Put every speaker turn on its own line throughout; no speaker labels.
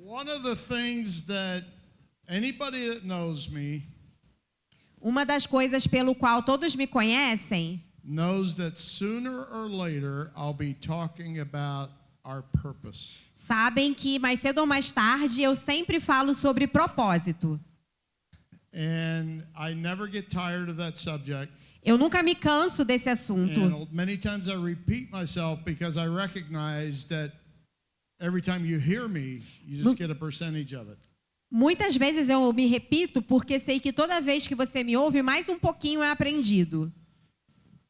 One of the things that anybody that knows me
Uma das coisas pelo qual todos me conhecem
knows that sooner or later I'll be talking about our purpose.
sabem que mais cedo ou mais tarde eu sempre falo sobre propósito.
And I never get tired of that subject.
Eu nunca me canso desse assunto.
And many times I repeat myself because I recognize that every time you hear me, you just get a percentage of it.
Muitas vezes eu me repito porque sei que toda vez que você me ouve, mais um pouquinho é aprendido.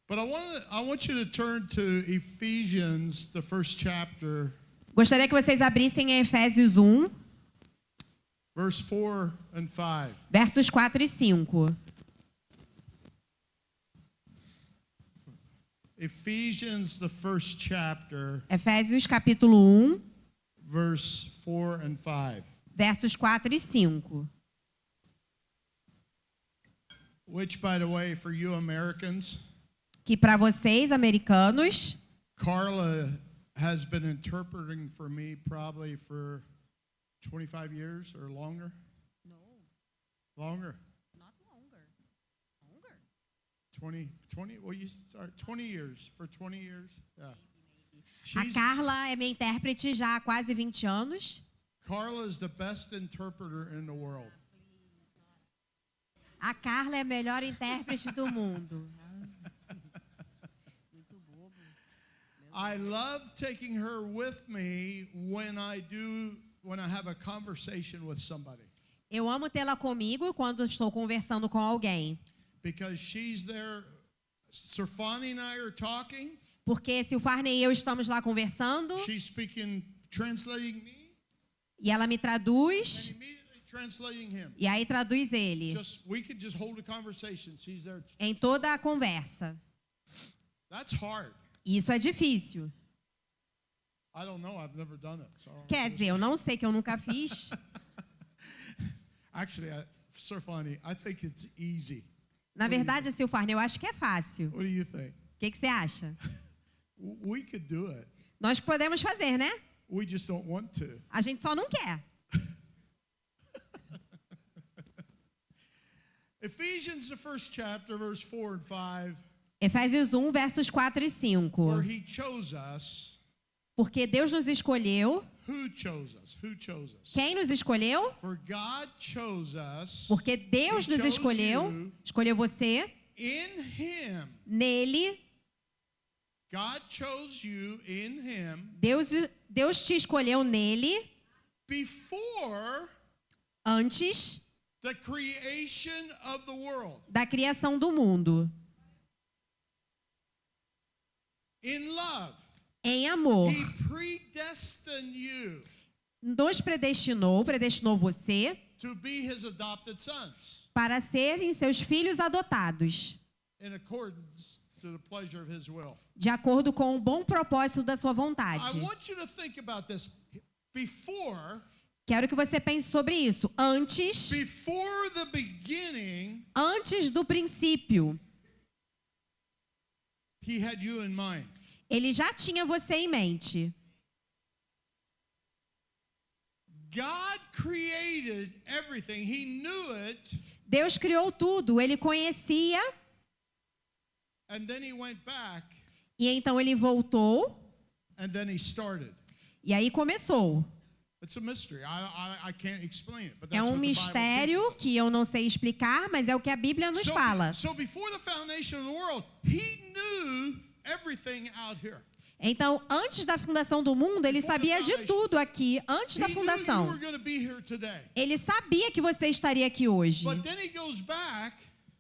But I want you to turn to Ephesians, the first chapter,
Gostaria que vocês abrissem em Efésios 1,
verse 4 and 5.
versos 4 e 5.
Ephesians, the first chapter,
Efésios capítulo 1,
verse 4 and 5.
versos 4 e 5.
Which, by the way, for you Americans,
Que para vocês, americanos,
Carla has been interpreting for me probably for 25 years or longer.
No,
Longer.
not longer.
20, well, you start 20 years, for 20 years. Yeah.
A Carla é minha intérprete já há quase 20 anos.
Carla is the best interpreter in the world.
A Carla é a melhor intérprete do mundo.
I love taking her with me when I have a conversation with somebody.
Eu amo tê-la comigo quando estou conversando com alguém.
Because she's there, Sir Fani and I are talking.
Porque se o Farney e eu estamos lá conversando,
She's speaking, translating me,
e ela me
and
traduz,
immediately translating him.
e aí traduz ele
We could just hold a conversation. She's there.
em toda a conversa.
That's hard.
Isso é difícil.
I don't know. I've never done it. So
Quer dizer, eu não sei que eu nunca fiz.
Actually, Sir Fani, I think it's easy.
Na verdade, seu Farney, eu acho que é fácil.
What do you think?
O que você acha?
We could do it.
Nós podemos fazer, né?
We just don't want to.
A gente só não quer.
Ephesians, the first chapter, verse 4 and 5.
Efésios 1, versos 4 e 5.
For he chose us.
Porque Deus nos escolheu.
Who chose us? Who chose us?
Quem nos escolheu?
For God chose us.
Porque Deus nos escolheu. Escolheu você.
In him.
Nele.
God chose you in him.
Deus te escolheu nele.
Before
Antes
the creation of the world.
da criação do mundo.
In love.
Em amor.
He predestined you
Nos predestinou você
to be his adopted sons
para serem seus filhos adotados,
in accordance to the pleasure of his will.
de acordo com o bom propósito da sua
I
vontade.
want you to think about this. Before
Quero que você pense sobre isso.
before the beginning,
Antes do princípio,
he had you in mind.
ele já tinha você em mente.
God created everything. He knew it,
Deus criou tudo, ele conhecia,
and then he went back,
e então ele voltou,
and then he started.
e aí começou.
It's a mystery. I can't explain it, but
É
that's
um
what the Bible
mistério
teaches us.
que eu não sei explicar, mas é o que a Bíblia nos fala.
So before the foundation of the world, he knew everything out here.
Então, antes da fundação do mundo, ele sabia de tudo aqui, antes da
He knew you
fundação.
were going to be here today.
Ele sabia que você estaria aqui hoje.
But then he goes back.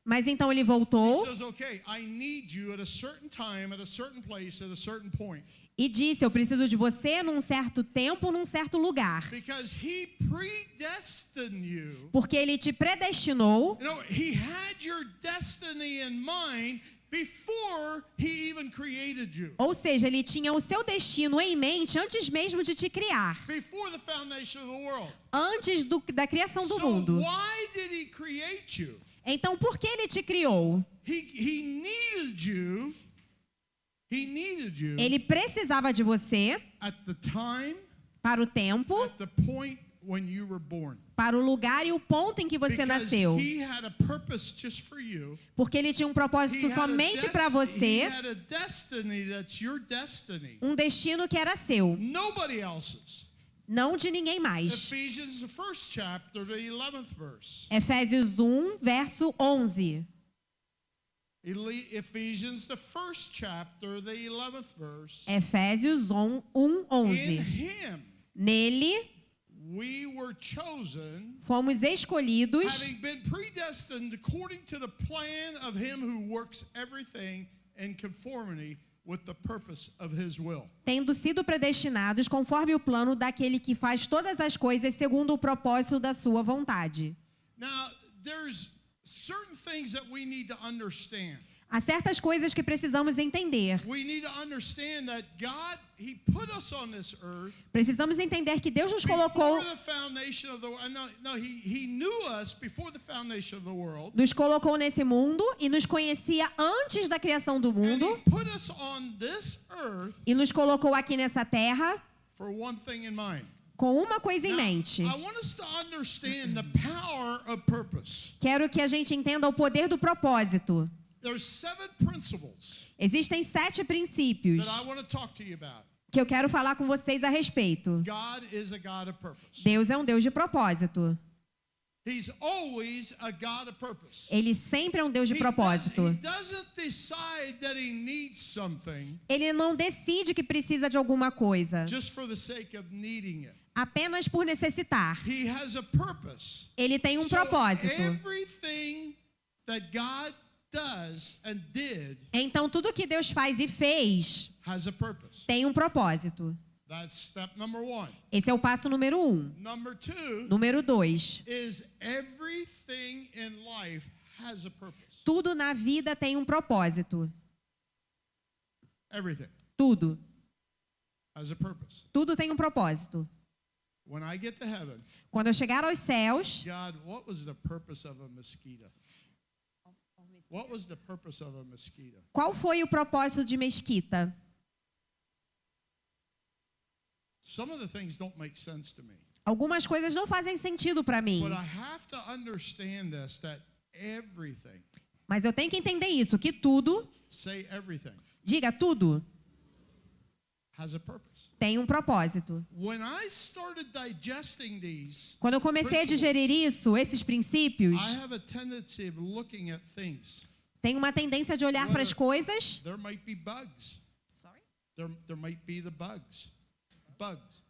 Mas então ele
He
voltou
says, "Okay, I need you at a certain time, at a certain place, at a certain point."
e disse: eu preciso de você num certo tempo, num certo lugar.
Because he predestined you.
Porque ele te predestinou.
You know, he had your destiny in mind before he even created you.
Ou seja, ele tinha o seu destino em mente antes mesmo de te criar.
Before the foundation of the world.
Antes da criação do
So
mundo.
why did he create you?
Então, por que ele te criou?
He needed you. He needed you
Ele precisava de você
at the time,
para o tempo,
at the point when you were born.
para o lugar e o ponto em que você
Because
nasceu.
he had a purpose just for you.
Porque ele tinha um propósito
He had a
somente para
he
você,
had a destiny that's your destiny.
um destino que era seu,
Nobody else's.
não de ninguém mais.
Ephesians, the first chapter, the 11th verse.
Efésios 1, verso 11.
Ephesians, the first chapter, the 11th verse.
Efésios 1,
In
11.
him
Nele
we were chosen,
fomos escolhidos,
having been predestined according to the plan of him who works everything in conformity with the purpose of his will.
tendo sido predestinados conforme o plano daquele que faz todas as coisas segundo o propósito da sua vontade.
Now, there's certain things that we need to understand.
Há certas coisas que precisamos entender.
We need to understand that God, he put us on this earth
Precisamos entender que Deus nos colocou,
before the foundation of the world. No, he knew us before the foundation of the world.
nos colocou nesse mundo e nos conhecia antes da criação do
And
mundo
he put us on this earth
e nos colocou aqui nessa terra
for one thing in mind.
com uma coisa em
Now,
mente.
I want us to understand the power of purpose.
Quero que a gente entenda o poder do propósito.
There's 7 principles
Existem 7 princípios
that I want to talk to you about.
que eu quero falar com vocês a respeito.
God is a God of purpose.
Deus é um Deus de propósito.
He's always a God of purpose.
Ele sempre é um Deus de
He
propósito.
doesn't decide that he needs something
Ele não decide que precisa de alguma coisa
just for the sake of needing it.
apenas por necessitar.
He has a purpose.
Ele tem um
So
propósito.
everything that God does and did
Então, tudo que Deus faz e fez
has a purpose.
tem um propósito.
That's step number 1.
Esse é o passo número 1.
Number 2
Número 2.
is everything in life has a purpose.
Tudo na vida tem um propósito.
Everything
Tudo.
has a purpose.
Tudo tem um propósito.
When I get to heaven,
Quando eu chegar aos céus,
God, what was the purpose of a mosquito? What was the purpose of a mosquito?
qual foi o propósito de mesquita?
Some of the things don't make sense to me.
Algumas coisas não fazem sentido para mim.
But I have to understand this, that everything,
Mas eu tenho que entender isso, que tudo,
say everything,
diga tudo,
has a purpose.
tem um propósito.
When I started digesting these,
Quando eu comecei a digerir isso, esses princípios,
I have a tendency of looking at things.
tenho uma tendência de olhar para as coisas.
There might be bugs. There might be the bugs. Bugs.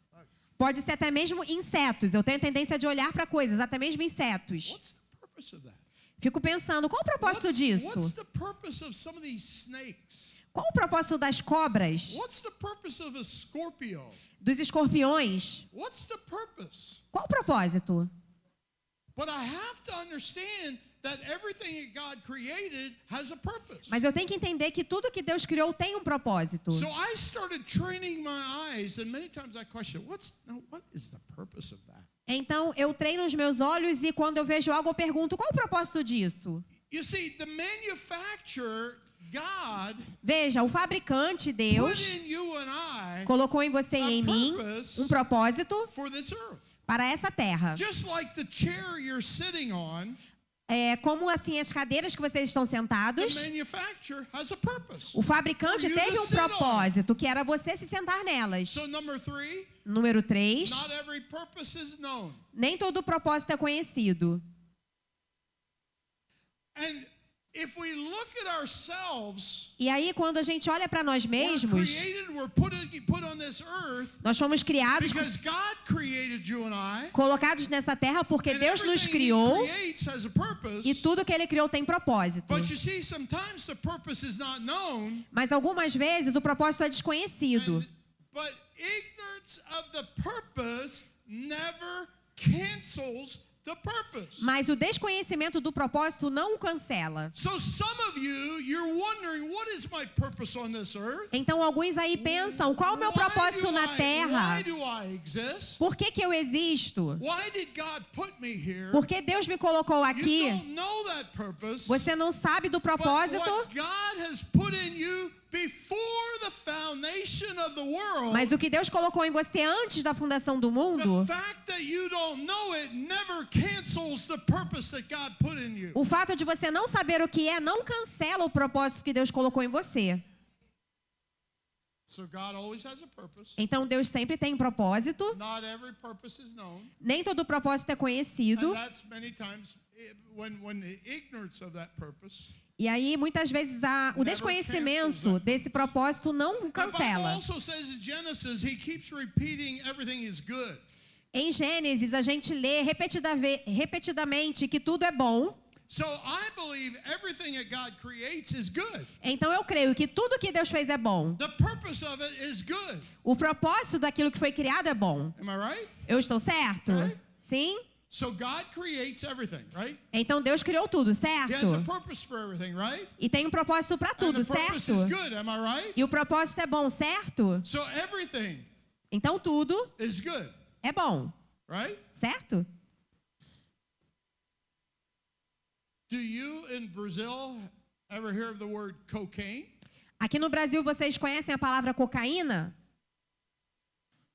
Pode ser até mesmo insetos. Eu tenho a tendência de olhar para coisas, até mesmo insetos.
What's the purpose of that?
Fico pensando, qual o propósito
What's
disso?
the purpose of some of these snakes?
Qual o propósito das cobras,
What's the purpose of a Scorpio?
dos escorpiões?
What's the purpose?
Qual o propósito?
But I have to understand that everything that God created has a purpose.
Mas eu tenho que entender que tudo que Deus criou tem um propósito.
So I started training my eyes, and many times I question, what is the purpose of that?
Então, eu treino os meus olhos e quando eu vejo algo, eu pergunto, qual o propósito disso?
You see, the manufacturer, God,
Veja, o fabricante,
put
Deus,
in you and I
colocou em você e em mim um propósito
for this earth.
para essa terra.
Just like the chair you're sitting on,
Como assim as cadeiras que vocês estão
the
sentados,
manufacturer has a purpose.
o fabricante
For you
teve
to
um
sit on.
propósito, que era você se sentar nelas.
So number 3,
Número 3,
not every purpose is known.
nem todo propósito é conhecido.
And if we look at ourselves,
E aí, quando a gente olha para nós
we're
mesmos,
created, we're put on this earth
nós fomos criados,
because God created you and I.
colocados nessa terra porque
And
Deus nos
everything
criou
He creates has a purpose.
e tudo que Ele criou tem propósito.
But you see, sometimes the purpose is not known.
Mas algumas vezes o propósito é desconhecido.
But ignorance of the purpose never cancels the purpose.
Mas o desconhecimento do propósito não o cancela.
So some of you, you're wondering, what is my purpose on this earth?
Então alguns aí pensam, qual é o meu propósito na terra?
Why do I exist?
Por que eu existo?
Why did God put me here?
Por que Deus me colocou aqui?
You don't know that purpose.
Você não sabe do
But
propósito?
what God has put in you before the foundation of the world,
Mas o que Deus colocou em você antes da fundação do mundo,
the fact that that you don't know it never cancels the purpose that God put in you.
O fato de você não saber o que é não cancela o propósito que Deus colocou em você.
So God always has a purpose.
Então Deus sempre tem um propósito.
Not every purpose is known.
Nem todo propósito é conhecido.
And that's many times when the ignorance of that purpose.
E aí, muitas vezes, o desconhecimento desse propósito não cancela. Em Gênesis, a gente lê repetidamente que tudo é bom. Então, eu creio que tudo que Deus fez é bom. O propósito daquilo que foi criado é bom. Eu estou certo? Sim?
So God creates everything, right?
Então Deus criou tudo, certo?
He has a purpose for everything, right?
E tem um propósito para tudo,
And the purpose
certo?
is good, am I right?
E o propósito é bom, certo?
So everything
Então tudo
is good,
é bom,
right?
certo?
Do you in Brazil ever hear of the word cocaine?
Aqui no Brasil vocês conhecem a palavra cocaína?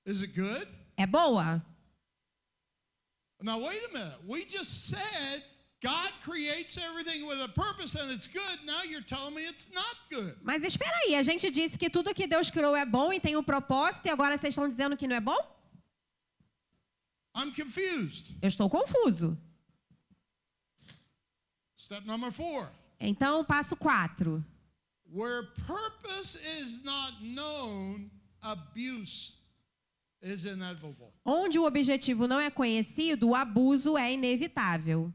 Is it good?
É boa?
Now wait a minute. We just said God creates everything with a purpose and it's good. Now you're telling me it's not good.
Mas espera aí, a gente disse que tudo que Deus criou é bom e tem um propósito e agora vocês estão dizendo que não é bom?
I'm confused.
Eu estou confuso.
Step number 4.
Então, passo 4.
Where purpose is not known, abuse is inevitable.
Onde o objetivo não é conhecido, o abuso é inevitável.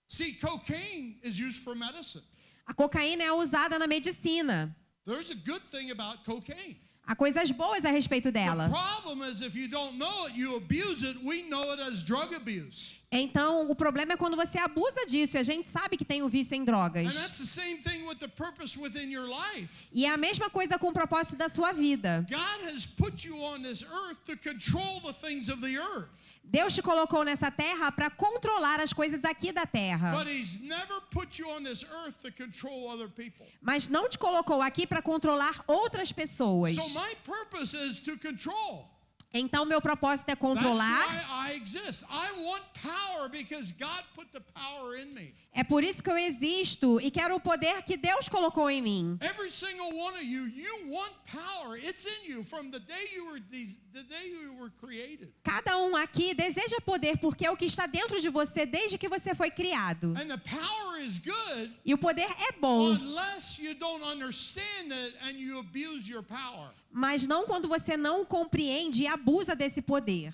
See, cocaine is used for medicine.
A cocaína é usada na medicina.
There's a good thing about cocaine.
Há coisas boas a respeito dela.
The problem is if you don't know it, you abuse it. We know it as drug abuse.
Então, o problema é quando você abusa disso, e a gente sabe que tem o vício em drogas.
And that's the same thing with the purpose within your life.
E é a mesma coisa com o propósito da sua vida.
God has put you on this earth to control the things of the earth.
Deus te colocou nessa terra para controlar as coisas aqui da terra.
But he's never put you on this earth to control other people.
Mas não te colocou aqui para controlar outras pessoas.
So my purpose is to control.
Então, meu propósito é controlar.
That's why I exist. I want power because God put the power in me.
É por isso que eu existo e quero o poder que Deus colocou em mim.
Every single one of you, you want power. It's in you from the day you were created.
Cada um aqui deseja poder porque é o que está dentro de você desde que você foi criado.
And the power is good
E o poder é bom,
unless you don't understand it and you abuse your power.
mas não quando você não compreende e abusa desse poder.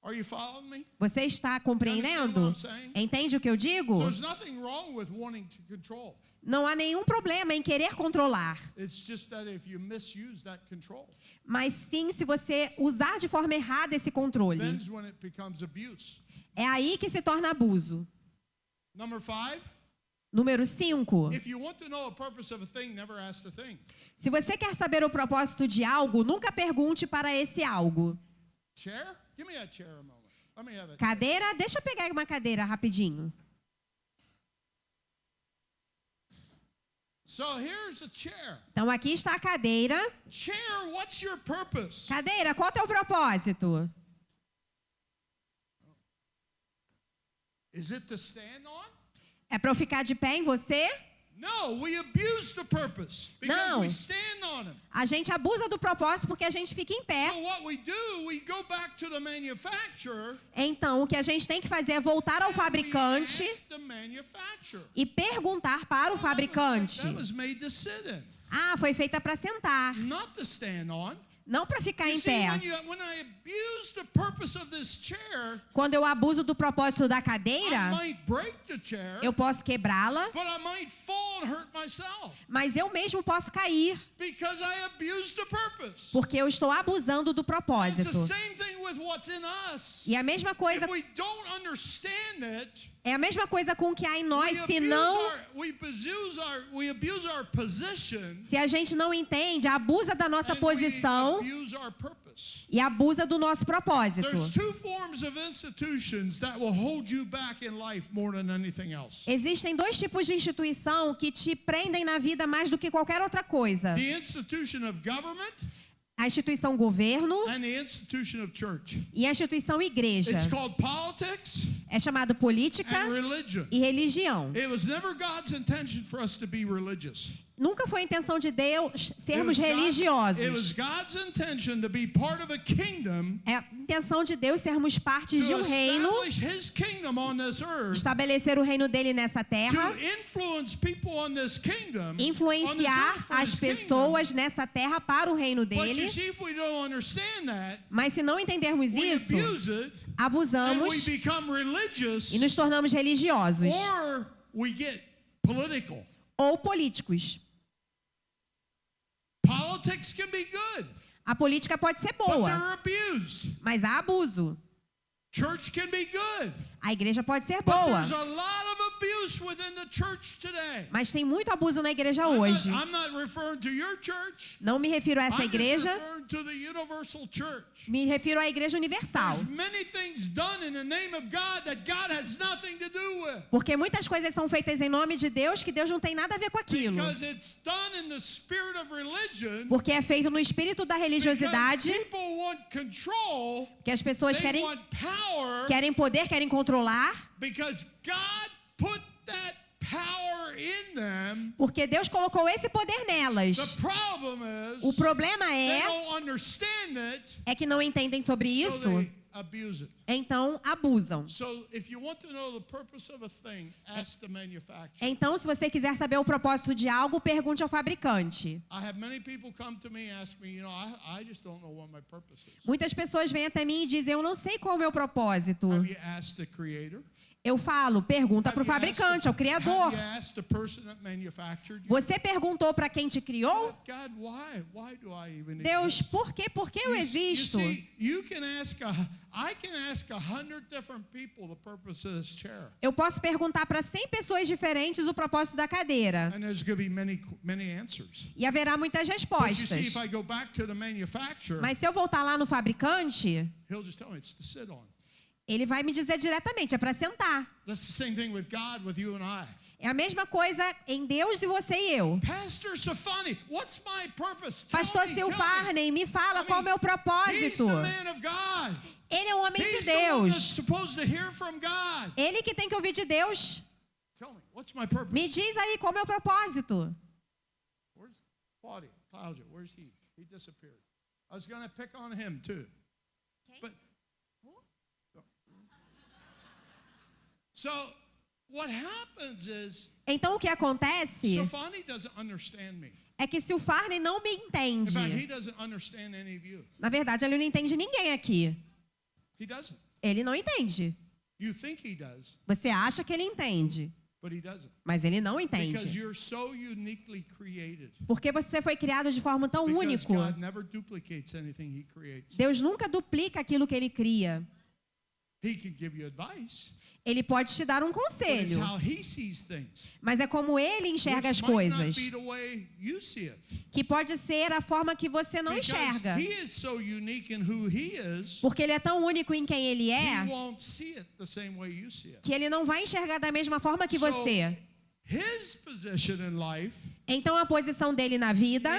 Are you following me?
Você está compreendendo? Entende o que eu digo?
There's nothing wrong with wanting to control.
Não há nenhum problema em querer controlar.
It's just that if you misuse that control,
Mas sim, se você usar de forma errada esse controle.
then's when it becomes abuse.
É aí que se torna abuso.
Number 5,
Número 5.
if you want to know the purpose of a thing, never ask the thing.
Se você quer saber o propósito de algo, nunca pergunte para esse algo.
Chair? Give me that chair a moment. Let me have it.
Cadeira? Deixa eu pegar uma cadeira rapidinho.
So here's a chair.
Então aqui está a cadeira.
Chair, what's your purpose?
Cadeira, qual é o teu propósito?
Is it to stand on?
É para eu ficar de pé em você?
No, we abuse the purpose because
Não.
we stand on him.
A gente abusa do propósito porque a gente fica em pé.
So what we do, we go back to the manufacturer.
Então, o que a gente tem que fazer é voltar ao
and
fabricante
we ask the manufacturer.
e perguntar para o fabricante.
That was made to sit in,
Ah, foi feita para sentar,
not to stand on.
não para ficar
You
em
see,
pé.
when I abuse the purpose of this chair,
Quando eu abuso do propósito da
I
cadeira,
might break the chair,
eu posso quebrá-la,
but I might fall and hurt myself
mas eu mesmo posso cair,
because I abused the purpose.
porque eu estou abusando do
It's the
propósito.
same thing with what's in us.
E a mesma coisa
If we don't understand it,
é a mesma coisa com o que há em nós,
we
se
abuse
não,
we abuse our position
se a gente não entende, abusa da nossa
and
posição
we abuse our purpose.
e abusa do nosso propósito.
There's two forms of institutions that will hold you back in life more than anything else.
Existem dois tipos de instituição que te prendem na vida mais do que qualquer outra coisa.
The institution of government
a instituição governo
and the institution of church.
E a instituição igreja.
It's called politics
é chamado política
and religion.
E religião.
It was never God's intention for us to be religious.
Nunca foi a intenção de Deus sermos religiosos. É a intenção de Deus sermos parte de um reino, estabelecer o reino dele nessa terra, influenciar as pessoas nessa terra para o reino dele. Mas se não entendermos isso, abusamos e nos tornamos religiosos ou políticos. A política pode ser boa, mas há abuso. A igreja pode ser boa, mas tem muito abuso na igreja hoje. Não me refiro a essa igreja, me refiro à igreja universal. Porque muitas coisas são feitas em nome de Deus que Deus não tem nada a ver com aquilo. Porque é feito no espírito da religiosidade, que as pessoas querem poder, querem controlar. Porque Deus colocou esse poder nelas. O problema é que não entendem sobre isso. Então abusam. Então, se você quiser saber o propósito de algo, pergunte ao fabricante. Muitas pessoas vêm até mim e dizem: eu não sei qual é o meu propósito. Eu falo, pergunta para o fabricante, ao Criador. Você perguntou para quem te criou? Deus, por quê? Por que eu existo? Eu posso perguntar para 100 pessoas diferentes o propósito da cadeira. E haverá muitas respostas. Mas se eu voltar lá no fabricante, ele vai me dizer diretamente, é para sentar. É a mesma coisa em Deus e você e eu. Pastor Silfarney, me fala qual é o meu propósito. Ele é o homem de Deus. Ele que tem que ouvir de Deus. Me diz aí qual é o meu propósito. He disappeared. I was going to pick on him too. But
so what happens is,
então o que acontece é que Silfarney não me entende. Na verdade, ele não entende ninguém aqui. Ele não entende. Você acha que ele entende, mas ele não entende. Porque você foi criado de forma tão única. Deus nunca duplica aquilo que ele cria. Ele pode te dar um conselho, mas é como ele enxerga as coisas, que pode ser a forma que você não enxerga. Porque ele é tão único em quem ele é, que ele não vai enxergar da mesma forma que você. Então a posição dele na vida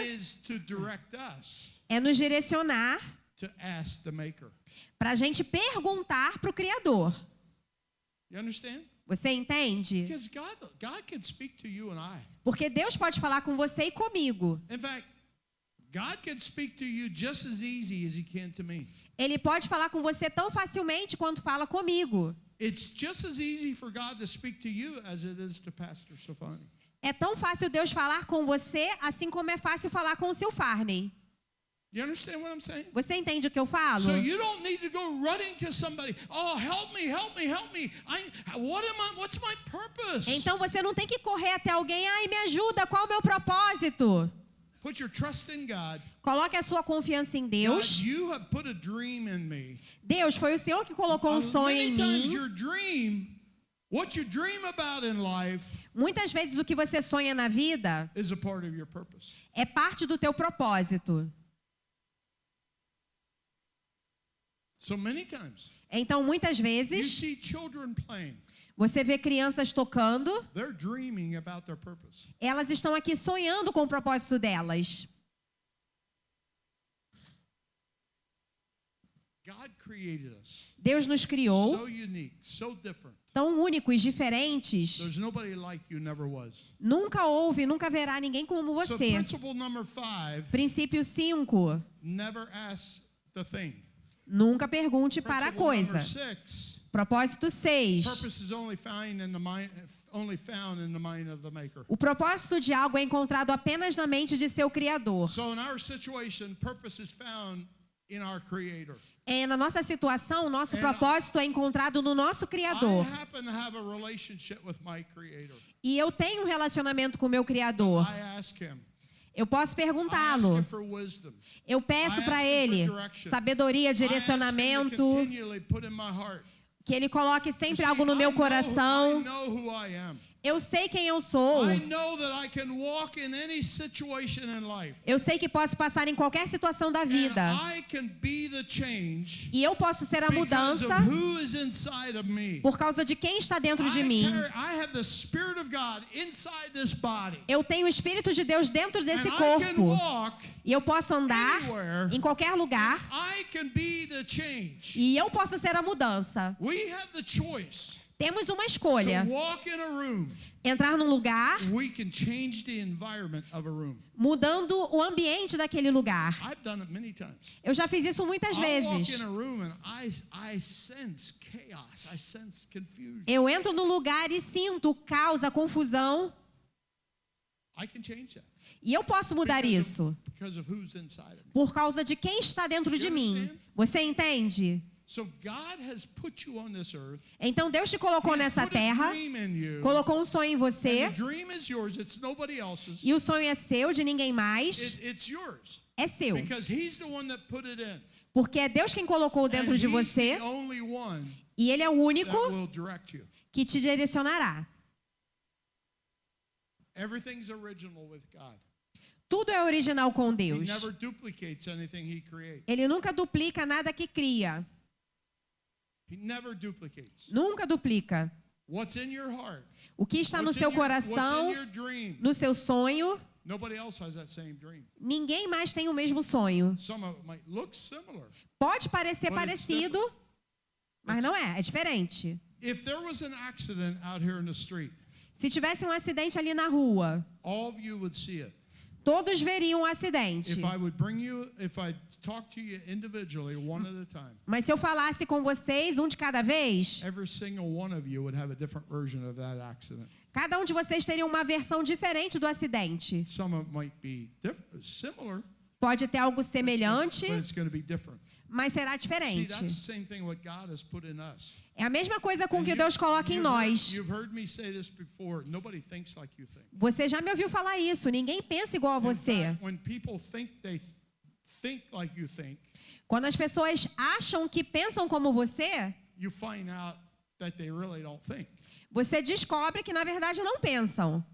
é nos direcionar para a gente perguntar para o Criador. Você entende? Porque Deus pode falar com você e comigo. Ele pode falar com você tão facilmente quanto fala comigo. É tão fácil Deus falar com você, assim como é fácil falar com o Silfarney.
You understand what I'm saying?
Você entende o que eu falo?
So you don't need to go running to somebody. Oh, help me, help me, help me. What's my purpose?
Então você não tem que correr até alguém. Ai, me ajuda, qual é o meu propósito?
Put your trust in God.
Coloque a sua confiança em Deus.
God, you have put a dream in me.
Deus, foi o Senhor que colocou um sonho em mim.
Your dream, what you dream about in life,
muitas vezes o que você sonha na vida
is a part of your purpose.
É parte do teu propósito.
So many times,
então, muitas vezes, você vê crianças tocando, elas estão aqui sonhando com o propósito delas. Deus nos criou tão únicos, diferentes. Nunca houve, nunca haverá ninguém como você. Princípio 5. Nunca pergunte para a coisa. Propósito 6. O propósito de algo é encontrado apenas na mente de seu Criador. Na nossa situação, o nosso propósito é encontrado no nosso Criador. E eu tenho um relacionamento com o meu Criador. Eu posso perguntá-lo. Eu peço para Ele sabedoria, direcionamento, que Ele coloque sempre algo no meu coração. Eu sei quem eu sou. Eu sei que posso passar em qualquer situação da vida. E eu posso ser a mudança por causa de quem está dentro de mim. Eu tenho o Espírito de Deus dentro desse corpo. E eu posso andar em qualquer lugar. E eu posso ser a mudança. Temos uma escolha. Entrar num lugar, mudando o ambiente daquele lugar. Eu já fiz isso muitas vezes. Eu entro no lugar e sinto o caos, a confusão. E eu posso mudar isso por causa de quem está dentro de mim. Você entende? Então Deus te colocou nessa terra, colocou um sonho em você, e o sonho é seu, de ninguém mais. É seu, porque é Deus quem colocou dentro de você, e Ele é o único que te direcionará. Tudo é original com Deus. Ele nunca duplica nada que cria. Nunca duplica. O que está no seu coração, no seu sonho, ninguém mais tem o mesmo sonho. Pode parecer parecido, mas não é, é diferente. Se tivesse um acidente ali na rua, todos veriam um acidente. Mas se eu falasse com vocês, um de cada vez, cada um de vocês teria uma versão diferente do acidente. Pode ter algo semelhante, mas será diferente. É a mesma coisa com que Deus coloca em nós. Você já me ouviu falar isso. Ninguém pensa igual a você. Quando as pessoas acham que pensam como você, você descobre que na verdade não pensam.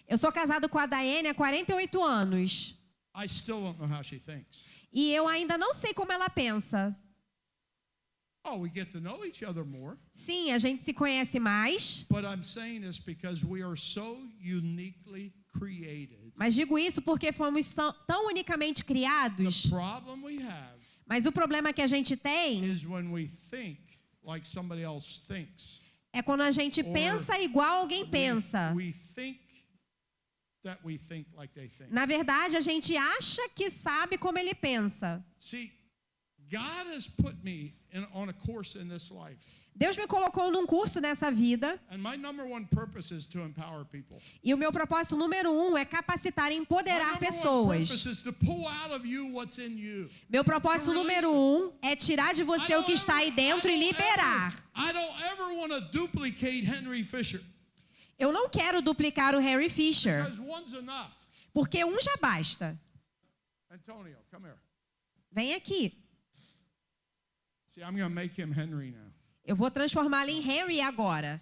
Eu sou casado com a Diane há 48 anos. E eu ainda não sei como ela pensa. Sim, a gente se conhece mais. Mas digo isso porque fomos tão unicamente criados. Mas o problema que a gente tem é quando a gente pensa igual alguém pensa. Na verdade, a gente acha que sabe como ele pensa. Deus me colocou num curso nessa vida. E o meu propósito número 1 é capacitar e empoderar pessoas. Meu propósito número 1 é tirar de você o que está aí dentro e liberar. Eu não quero duplicar o Harry Fisher, porque um já basta. Vem aqui. Eu vou transformá-lo em Henry agora.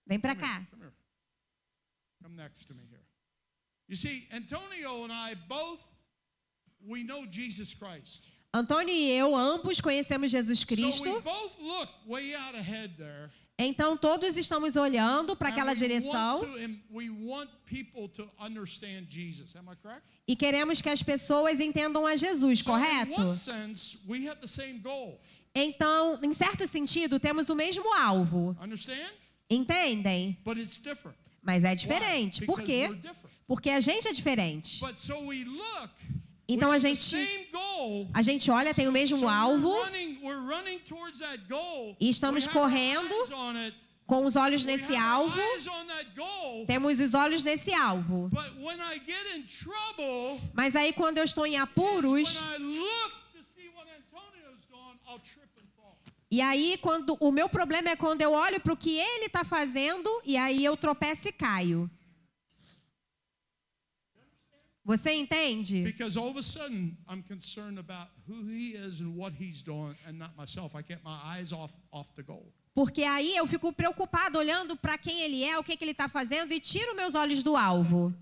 Vem para cá.
Come next to me here. You see, Antonio and I both, we know Jesus Christ.
Antônio e eu ambos conhecemos Jesus Cristo. Então todos estamos olhando para aquela direção e queremos que as pessoas entendam a Jesus, correto? Então, em certo sentido, temos o mesmo alvo. Entendem? Mas é diferente. Por quê? Porque a gente é diferente. Então a gente olha, tem o mesmo alvo e estamos correndo com os olhos nesse alvo. Temos os olhos nesse alvo. Mas aí quando eu estou em apuros, e aí quando o meu problema é quando eu olho para o que ele está fazendo e aí eu tropeço e caio. Você entende?
Because all of a sudden I'm concerned about who he is and what he's doing and not myself. I get my eyes off the goal.
Porque aí eu fico preocupado olhando para quem ele é, o que ele está fazendo e tiro meus olhos do alvo.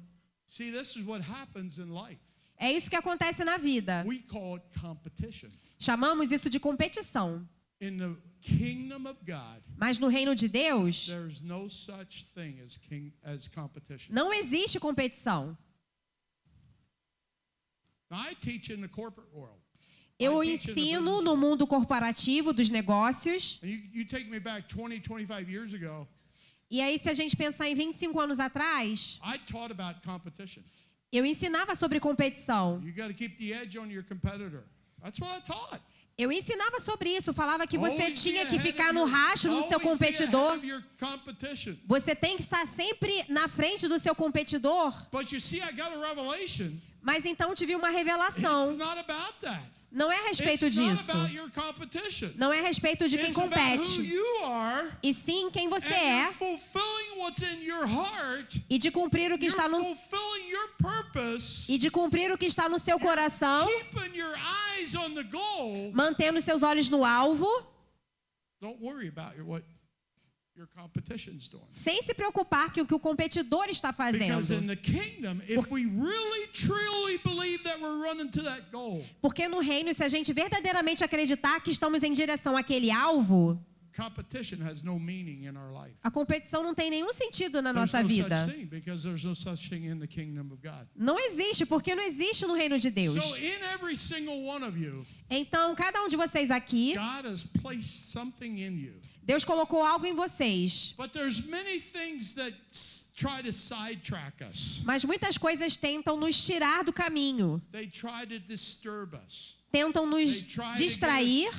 See, this is what happens in life.
É isso que acontece na vida.
We call it competition.
Chamamos isso de competição.
In the kingdom of God,
mas no reino de Deus,
there's no such thing as competition.
Não existe competição. Eu ensino no mundo corporativo dos negócios. E aí, se a gente pensar em 25 anos atrás, eu ensinava sobre competição. Eu ensinava sobre isso, falava que você tinha que ficar no rastro do seu competidor. Você tem que estar sempre na frente do seu competidor. Mas então tive uma revelação. Não é a respeito disso. Não é a respeito de quem compete. E sim quem você é. E de cumprir o que está no seu coração. Mantendo seus olhos no alvo. Sem se preocupar com o que o competidor está fazendo. Porque no reino, se a gente verdadeiramente acreditar que estamos em direção àquele alvo, a competição não tem nenhum sentido na nossa vida. Não existe, porque não existe no reino de Deus. Então, cada um de vocês aqui, Deus colocou algo em vocês. Mas muitas coisas tentam nos tirar do caminho. Tentam nos distrair.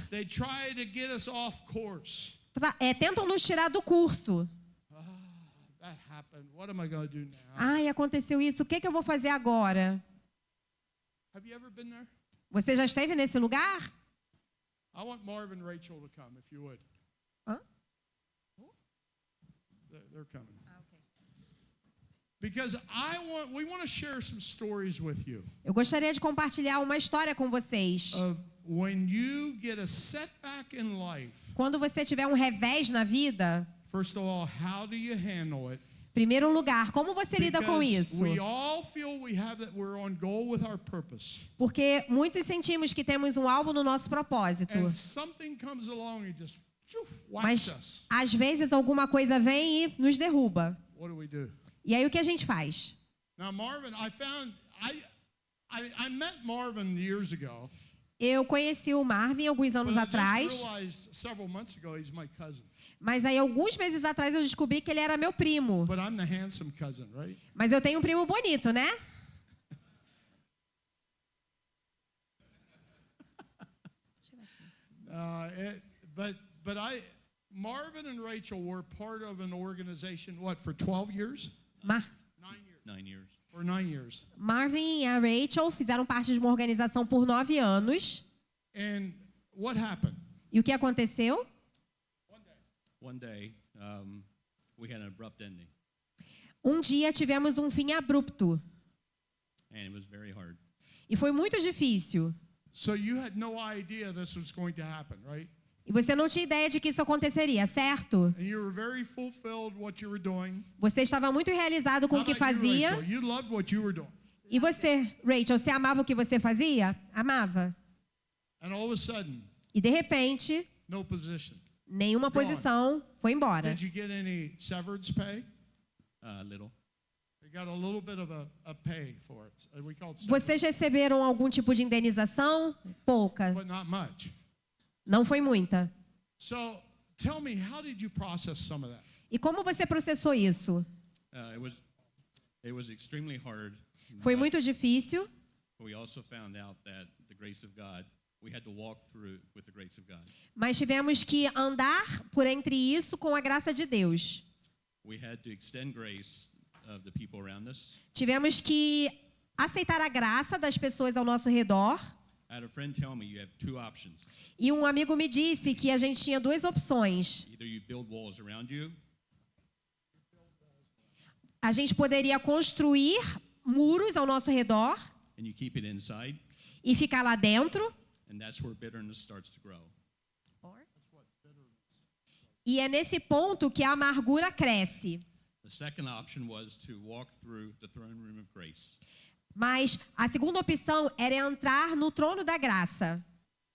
Tentam nos tirar do curso. Ai, aconteceu isso. O que eu vou fazer agora? Você já esteve nesse lugar?
I want Marvin and Rachel to come, if you would.
Huh?
They're coming. Okay. Because we want to share some stories with you.
Eu gostaria de compartilhar uma história com vocês.
When you get a setback in life.
Quando você tiver um revés na vida.
First of all, how do you handle it?
Primeiro lugar, como você lida com isso? Porque muitos sentimos que temos um alvo no nosso propósito. Mas às vezes alguma coisa vem e nos derruba. E aí o que a gente faz? Eu conheci o Marvin alguns anos atrás. Mas aí, alguns meses atrás, eu descobri que ele era meu primo. Mas eu tenho um primo bonito, né?
Marvin and Rachel were part of an organization, for 12 years?
9 years.
For 9 years.
Marvin e a Rachel fizeram parte de uma organização por 9 anos.
And what happened?
E o que aconteceu?
One day, we had an abrupt ending.
Um dia tivemos um fim abrupto.
And it was very hard.
E foi muito difícil.
So you had no idea this was going to happen, right?
E você não tinha ideia de que isso aconteceria, certo?
And you were very fulfilled what you were doing.
Você estava muito realizado com o que fazia.
You loved what you were doing.
E você, Rachel, você amava o que você fazia? Amava.
And all of a sudden,
e de repente,
no position.
Nenhuma posição, foi embora.
Did you get any severance pay?
Little.
You got a little bit of a pay for it. We call it severance.
Vocês receberam algum tipo de indenização? Pouca.
But not much.
Não foi muita.
So, tell me, how did you process some of that?
E como você processou isso?
It was extremely hard.
Foi muito difícil.
We also found out that the grace of God, we had to walk through with the grace of God.
Mas tivemos que andar por entre isso com a graça de Deus.
We had to extend grace of the people around us.
Tivemos que aceitar a graça das pessoas ao nosso redor.
I had a friend tell me you have two options.
E um amigo me disse que a gente tinha duas opções.
Either you build walls around you.
A gente poderia construir muros ao nosso redor
And you keep it inside.
E ficar lá dentro.
And that's where bitterness starts to grow.
E é nesse ponto que a amargura cresce.
The second option was to walk through the throne room of grace.
Mas a segunda opção era entrar no trono da graça.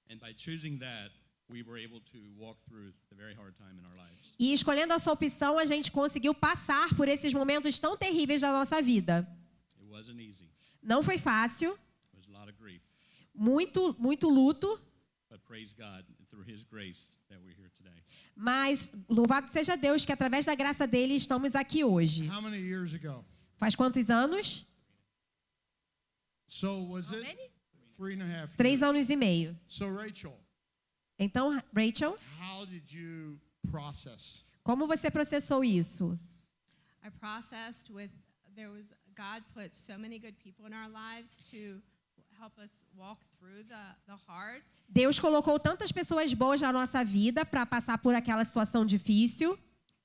And by choosing that, we were able to walk through the very hard time in our lives.
E escolhendo essa opção, a gente conseguiu passar por esses momentos tão terríveis da nossa vida.
It wasn't easy.
Não foi fácil.
There was a lot of grief.
Muito luto.
But praise God, through His grace that we're here today.
Mas louvado seja Deus que através da graça dele estamos aqui hoje.
How many years ago?
Faz quantos anos?
So was it 3.5 years?
3 anos e meio.
So Rachel.
Então, Rachel,
how did you process?
Como você processou isso?
I processed with God put so many good people in our lives to help us walk through the hard.
Deus colocou tantas pessoas boas na nossa vida para passar por aquela situação difícil.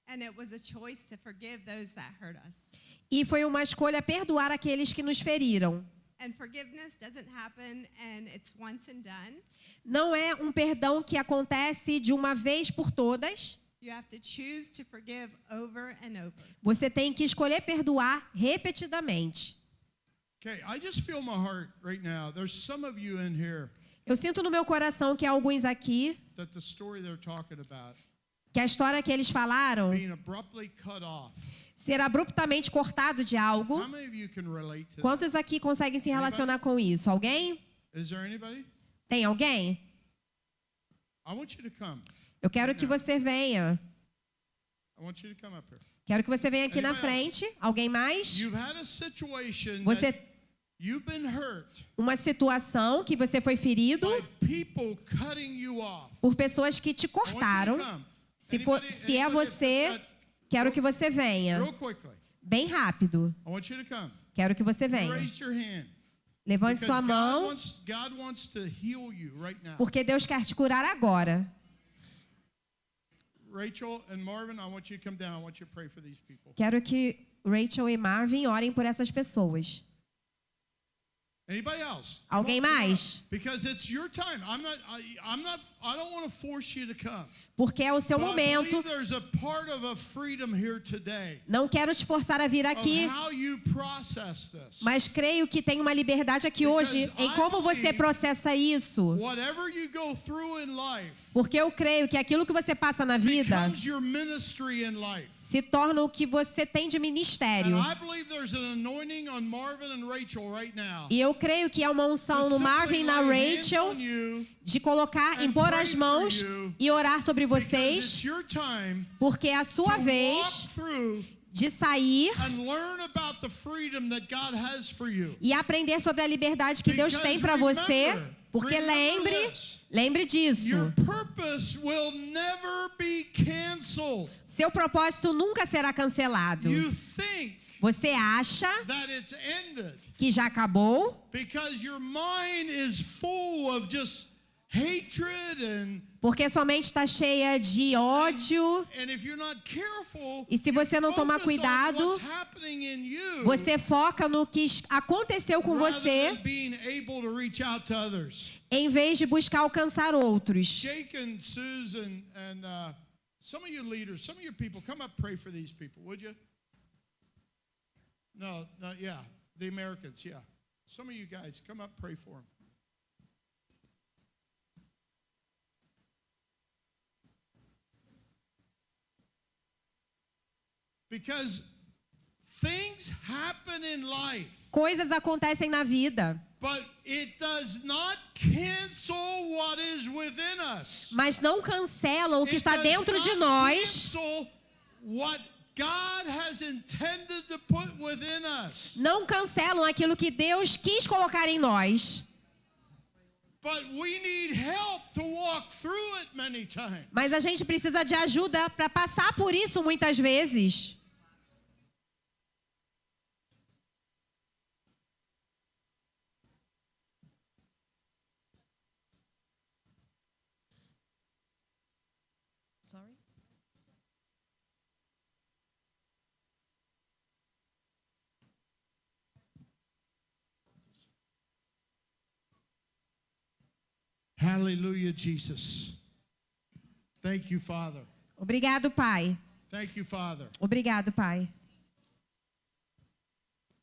And it was a choice to forgive those that hurt us.
E foi uma escolha perdoar aqueles que nos feriram.
And forgiveness doesn't happen and it's once and done.
Não é um perdão que acontece de uma vez por todas.
You have to choose to forgive over and over.
Você tem que escolher perdoar repetidamente.
Okay, I just feel my heart right now. There's some of you in here.
Eu sinto no meu coração que há alguns aqui
that the story they're talking about,
que a história que eles falaram
being abruptly cut off.
Ser abruptamente cortado de algo.
How many of you can relate to
Quantos aqui conseguem se relacionar com isso? Alguém?
Is there anybody?
Tem alguém?
I want you to come.
Eu quero que você venha.
I want you to come up here.
Quero que você venha aqui na frente. Alguém mais?
You've had a situation
Você
that you've been hurt
uma situação que você foi ferido
by people cutting you off.
por pessoas que te cortaram. Se é você, quero que você venha. Bem rápido. Quero que você venha. Levante sua mão. Porque Deus quer te curar agora. Quero que Rachel e Marvin orem por essas pessoas.
Anybody else?
Alguém mais?
Because it's your time. I don't want to force you to come.
Porque é o seu momento.
There's a part of a freedom here today.
Não quero te forçar a vir aqui.
How you process this.
Mas creio que tem uma liberdade aqui hoje em como você processa isso.
Whatever you go through in life.
Porque eu creio que aquilo que você passa na vida
becomes your ministry in life.
Se torna o que você tem de ministério. E eu creio que há uma unção no Marvin e na Rachel de colocar, impor as mãos e orar sobre vocês, porque é a sua vez de sair e aprender sobre a liberdade que Deus tem para você. Porque lembre disso. Seu propósito nunca será cancelado. Você acha que já acabou? Porque sua mente está cheia de ódio. E se você não tomar cuidado, você foca no que aconteceu com você, em vez de buscar alcançar outros.
Jake and Susan and some of you leaders, some of your people, come up, pray for these people, would you? No, yeah, the Americans, yeah. Some of you guys, come up, pray for them. Because things happen in life.
Coisas acontecem na vida.
But it does not cancel what is within us.
Mas não cancelam o que está dentro de nós.
What God has intended to put within us.
Não cancelam aquilo que Deus quis colocar em nós.
But we need help to walk through it many times.
Mas a gente precisa de ajuda para passar por isso muitas vezes. Sorry.
Hallelujah, Jesus. Thank you, Father.
Obrigado, Pai.
Thank you, Father.
Obrigado, Pai.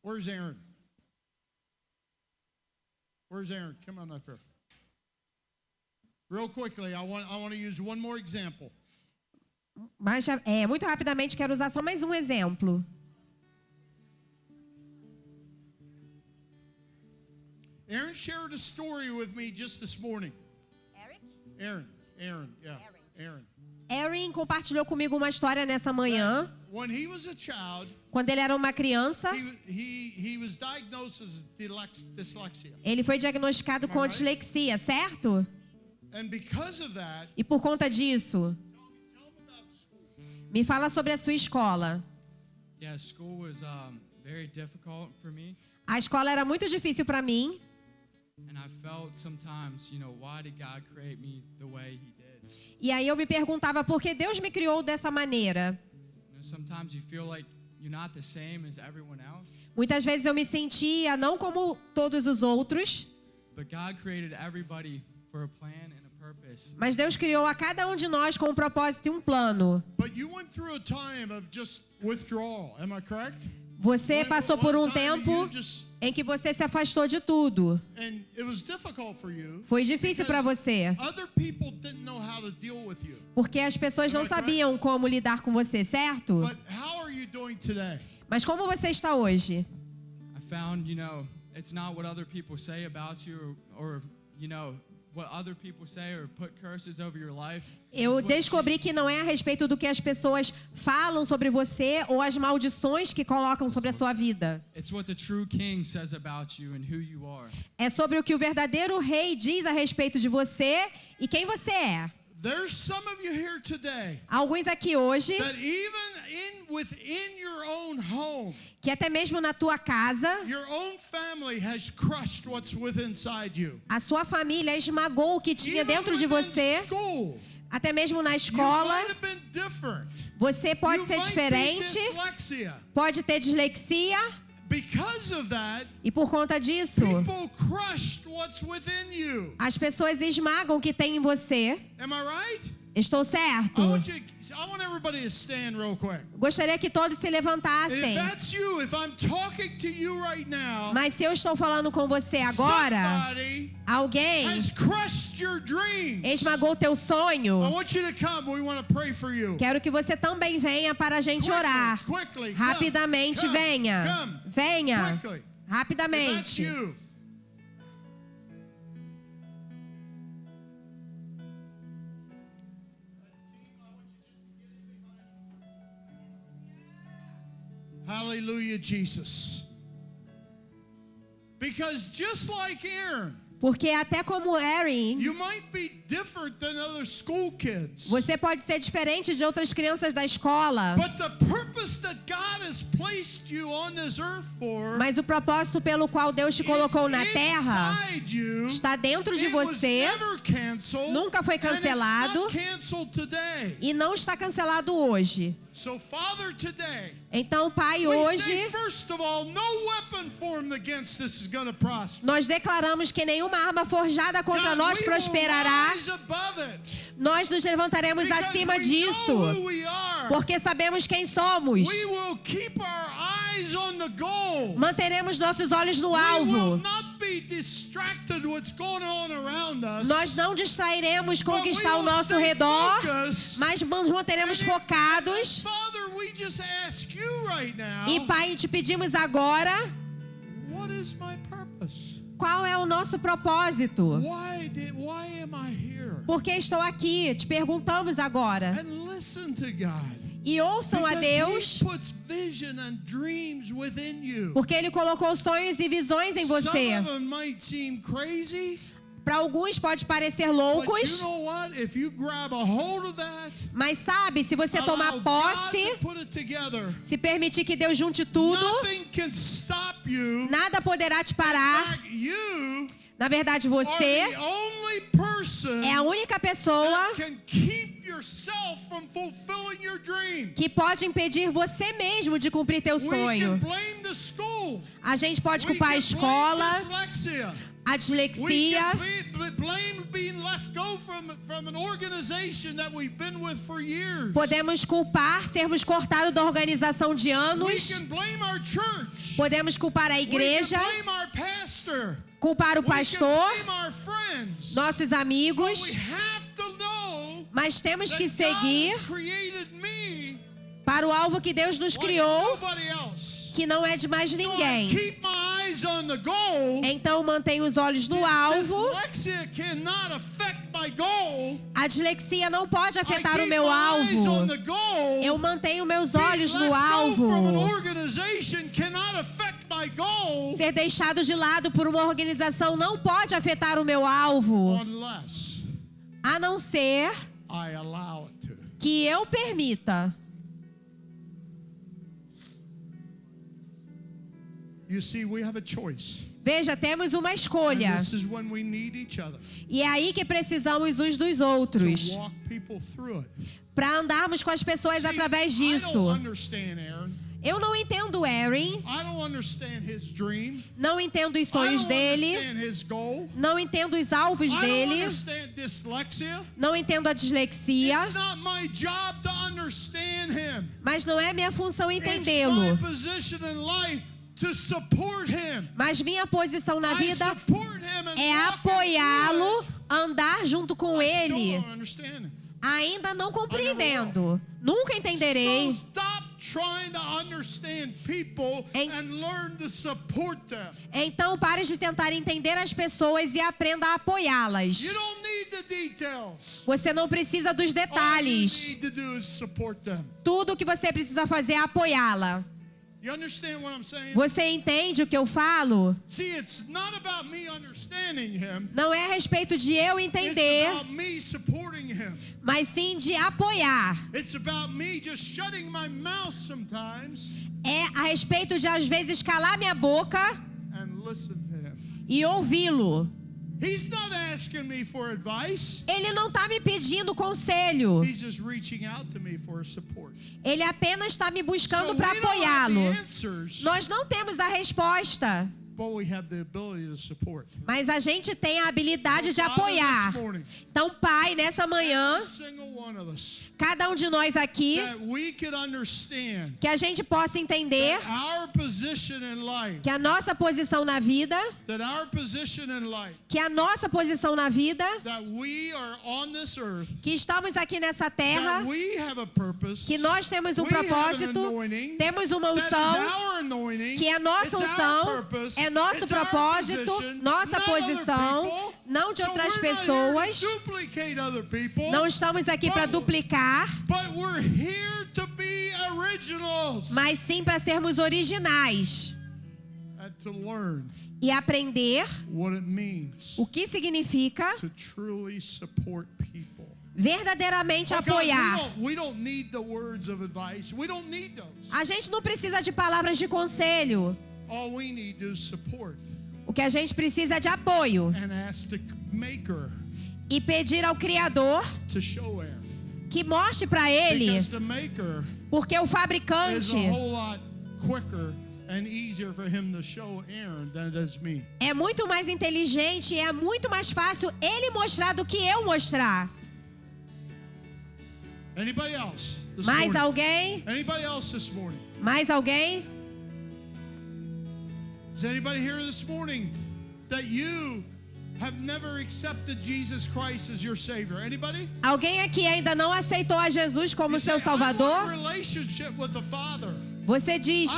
Where's Aaron? Where's Aaron? Come on up here. Real quickly, I want to use one more example.
Mas muito rapidamente quero usar só mais um exemplo.
Aaron shared a story with me just this morning.
Eric?
Aaron, yeah. Aaron.
Aaron compartilhou comigo uma história nessa manhã.
When he was a child,
quando ele era uma criança,
he was diagnosed as dyslexia.
Ele foi diagnosticado com dislexia, certo?
And because of that,
e por conta disso, me fala sobre a sua escola.
Yeah, school was very difficult for me.
A escola era muito difícil para mim.
And I felt sometimes, why did God create me the way he did?
E aí eu me perguntava por que Deus me criou dessa maneira.
Sometimes you feel like you're not the same as everyone else.
Muitas vezes eu me sentia não como todos os outros.
But God created everybody for a plan and a purpose.
Mas Deus criou a cada um de nós com um propósito e um plano.
But you went through a time of just withdrawal, am I correct?
Você passou por um tempo em que você se afastou de tudo. Foi difícil para você. Porque as pessoas não sabiam como lidar com você, certo? Mas como você está hoje?
I found, it's not what other people say about you or what other people say or put curses over your life.
Eu descobri que não é a respeito do que as pessoas falam sobre você ou as maldições que colocam sobre a sua vida.
It's what the true king says about you and who you are.
É sobre o que o verdadeiro rei diz a respeito de você e quem você é.
There's some of you here today,
alguns aqui hoje,
that even within your own home,
que até mesmo na tua casa,
your own family has crushed what's within inside you.
A sua família esmagou o que tinha dentro de você.
School,
até mesmo na escola,
you might have been different.
Você pode ser diferente, pode ter dislexia.
Because of that,
e por conta disso,
people crushed what's within you.
As pessoas esmagam o que tem em você.
Am I right?
Estou certo?
I want everybody to stand real quick.
Gostaria que todos se levantassem. Mas se eu estou falando com você agora, alguém esmagou o teu sonho. Quero que você também venha para a gente orar. Rapidamente, venha. Venha. Rapidamente.
Hallelujah, Jesus. Because just like Aaron,
porque até como Aaron,
you might be different than other school kids.
Você pode ser diferente de outras crianças da escola.
But the purpose that God has placed you on this earth for,
mas o propósito pelo qual Deus te colocou na terra está dentro de você. Nunca foi cancelado e não está cancelado hoje.
So, Father, today,
então, Pai, hoje, nós declaramos que nenhuma arma forjada contra nós prosperará. Nós nos levantaremos acima disso, porque sabemos quem somos. Manteremos nossos olhos no alvo. Nós não distrairemos com o que está ao nosso redor, mas nos manteremos focados.
just ask you right now,
E Pai, te pedimos agora,
what is my purpose?
qual é o nosso propósito?
Why am I here?
Por que estou aqui? Te perguntamos agora.
And listen to God.
E ouçam a Deus, porque Ele colocou sonhos e visões em você. Para alguns pode parecer loucos, mas sabe, se você tomar posse, se permitir que Deus junte tudo, nada poderá te parar. Na verdade, você é a única pessoa que pode impedir você mesmo de cumprir teu sonho. A gente pode culpar a escola, a dislexia, podemos culpar sermos cortados da organização de anos, podemos culpar a igreja, culpar o pastor, nossos amigos, mas temos que seguir para o alvo que Deus nos criou, que não é de mais ninguém. Então mantenha os olhos no alvo. A dislexia não pode afetar o meu alvo. Eu mantenho meus olhos no alvo. Ser deixado de lado por uma organização não pode afetar o meu alvo, a não ser que eu permita.
You see, we have a choice.
Veja, temos uma escolha.
And this is when we need each other.
E é aí que precisamos uns dos outros.
To walk people through it.
Para andarmos com as pessoas através disso.
I don't understand Aaron.
Eu não entendo Aaron.
I don't understand his dream.
Não entendo os sonhos dele.
His goal.
Não entendo os alvos dele. Não entendo a dislexia.
It's not my job to understand him.
Mas não é minha função entendê-lo.
It's my position in life to support him.
Mas minha posição na vida é apoiá-lo, andar junto com ele. Ainda não compreendendo. Nunca entenderei. Então pare de tentar entender as pessoas e aprenda a apoiá-las. Você não precisa dos detalhes. Tudo o que você precisa fazer é apoiá-la. Você entende o que eu falo? Não é a respeito de eu entender, mas sim de apoiar. É a respeito de às vezes calar minha boca e ouvi-lo. Ele não está me pedindo conselho. Ele apenas está me buscando para apoiá-lo. Nós não temos a resposta. Mas a gente tem a habilidade de apoiar. Então, Pai, nessa manhã, cada um de nós aqui, que a gente possa entender que a nossa posição na vida, que estamos aqui nessa terra, que nós temos um propósito, temos uma unção, que é nossa unção, é nosso propósito, nossa posição, não de outras pessoas. Não estamos aqui para duplicar, mas sim para sermos originais e aprender o que significa verdadeiramente apoiar. A gente não precisa de palavras de conselho. O que a gente precisa é de apoio. E pedir ao Criador que mostre para ele, porque o fabricante é muito mais inteligente e é muito mais fácil ele mostrar do que eu mostrar. Mais alguém? Mais alguém?
Is anybody here this morning that you have never accepted Jesus Christ as your Savior? Anybody?
Alguém aqui ainda não aceitou a Jesus como seu Salvador? Você diz,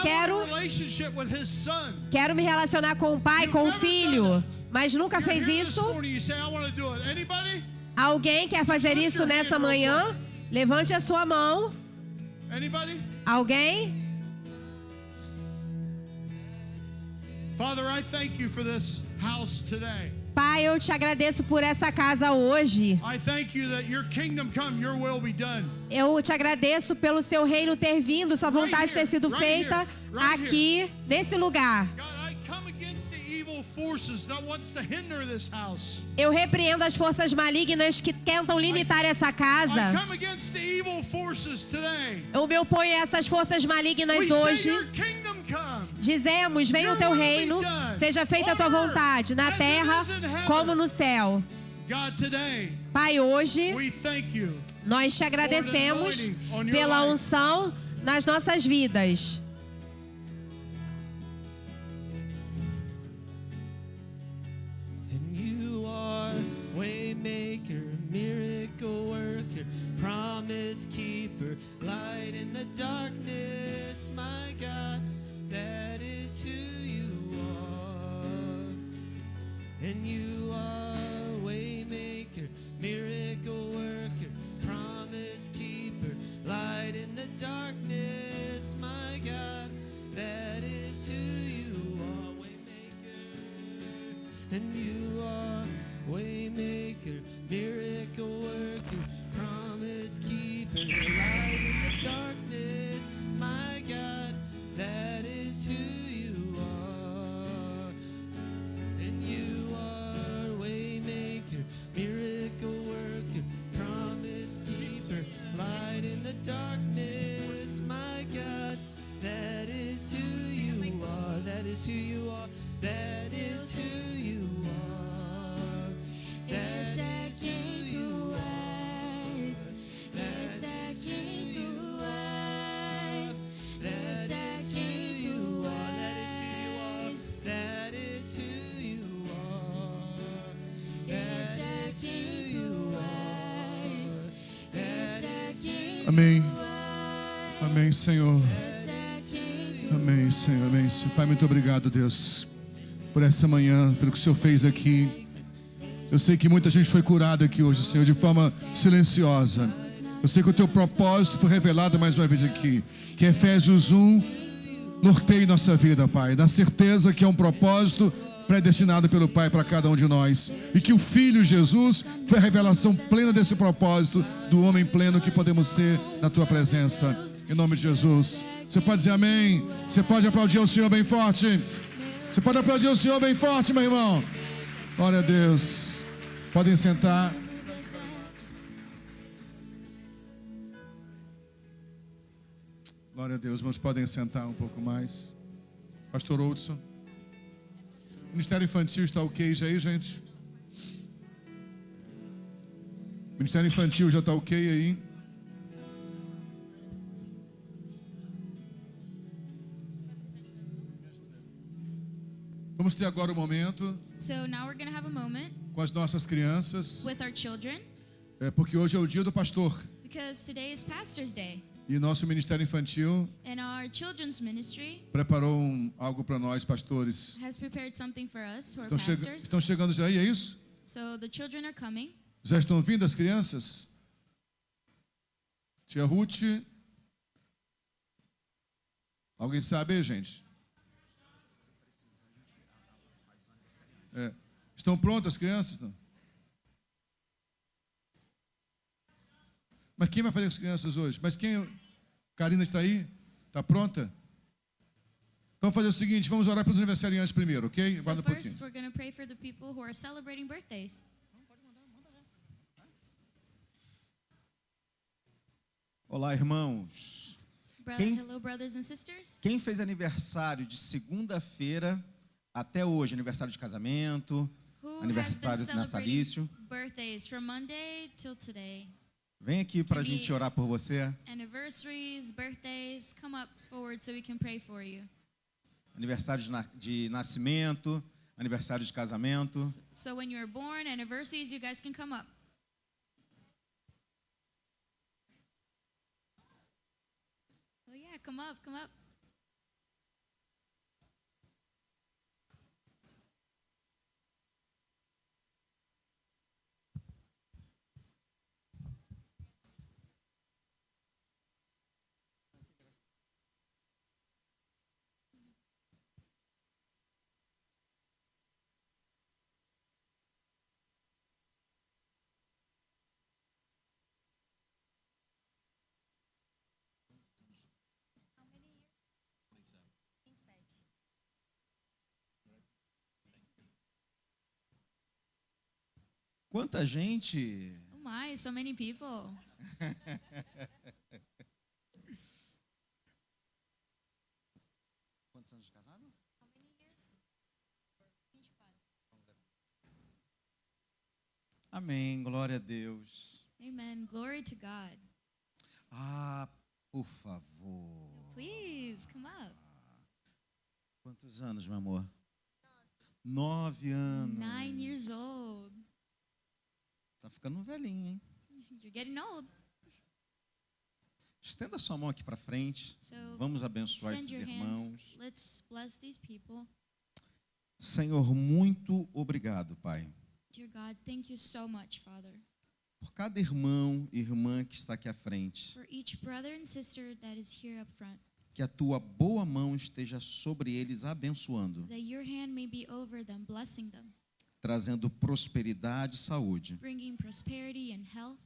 quero me relacionar com o Pai, com o Filho, mas nunca fez isso? Alguém quer fazer isso nessa manhã? Levante a sua mão. Alguém?
Father, I thank you for this house today.
Pai, eu te agradeço por essa casa hoje. Eu te agradeço pelo seu reino ter vindo, sua vontade ter sido feita aqui, nesse lugar. Eu repreendo as forças malignas que tentam limitar essa casa. Eu me oponho a essas forças malignas hoje. Dizemos, venha o teu reino, seja feita a tua vontade, na terra como no céu. Pai, hoje nós te agradecemos pela unção nas nossas vidas.
Waymaker, miracle worker, promise keeper, light in the darkness, my God, that is who you are. And you are waymaker, miracle worker, promise keeper, light in the darkness, my God, that is who you are, waymaker. And you are waymaker, miracle worker, promise keeper, light in the darkness, my God, that is who you are. And you are waymaker, miracle worker, promise keeper, light in the darkness, my God, that is who you are, that is who you are, that is who you are.
Esse é quem tu és, esse é quem tu és, esse é quem tu és,
that is who you are,
esse é quem tu és, esse é quem tu és.
Amém. Amém, Senhor. Amém, Senhor. Amém, Senhor. Pai, muito obrigado, Deus, por essa manhã, pelo que o Senhor fez aqui. Eu sei que muita gente foi curada aqui hoje, Senhor, de forma silenciosa. Eu sei que o teu propósito foi revelado mais uma vez aqui. Que Efésios 1 norteie nossa vida, Pai. Na certeza que é um propósito predestinado pelo Pai para cada um de nós. E que o Filho Jesus foi a revelação plena desse propósito, do homem pleno que podemos ser na tua presença. Em nome de Jesus. Você pode dizer amém? Você pode aplaudir o Senhor bem forte? Você pode aplaudir o Senhor bem forte, meu irmão? Glória a Deus. Podem sentar. Glória a Deus, irmãos, podem sentar um pouco mais. Pastor Hudson. Ministério Infantil está ok já aí, gente? Ministério Infantil já está ok aí? Vamos ter agora um momento com as nossas crianças, porque hoje é o dia do pastor. E nosso Ministério Infantil preparou algo para nós, pastores. Estão chegando já aí, é isso? Já estão vindo as crianças? Tia Ruth. Alguém sabe aí, gente? Estão prontas as crianças? Não? Mas quem vai fazer com as crianças hoje? Mas quem? Karina está aí? Está pronta? Então vamos fazer o seguinte, vamos orar para os aniversariantes primeiro, ok?
So first we're going to pray for the people who are celebrating birthdays.
Olá, irmãos.
Hello, brothers and sisters.
Quem fez aniversário de segunda-feira até hoje, aniversário de casamento, aniversário de natalício,
birthdays from Monday till today.
Vem aqui para a gente orar por você.
Anniversaries, birthdays, come up forward so we can pray for you.
Aniversário de nascimento, aniversário de casamento.
So when you're born, anniversaries, you guys can come up. Oh yeah, come up, come up.
Quanta gente!
Oh my, so many people.
Quantos anos de casado?
How many years? 24.
Amém, glória a Deus.
Amen. Glory to God.
Ah, por favor.
Please, come up.
Quantos anos, meu amor? 9 anos.
9 years old.
Tá ficando velhinho, hein?
You're getting old.
Estenda sua mão aqui para frente.
So,
vamos abençoar esses
extend your
irmãos.
hands. Let's bless these people.
Senhor, muito obrigado, Pai.
Dear God, thank you so much, Father.
Por cada irmão e irmã que está aqui à frente.
For each brother and sister that is here up front.
Que a tua boa mão esteja sobre eles, abençoando.
That your hand may be over them, blessing them.
Trazendo prosperidade e saúde.
Bringing prosperity and health.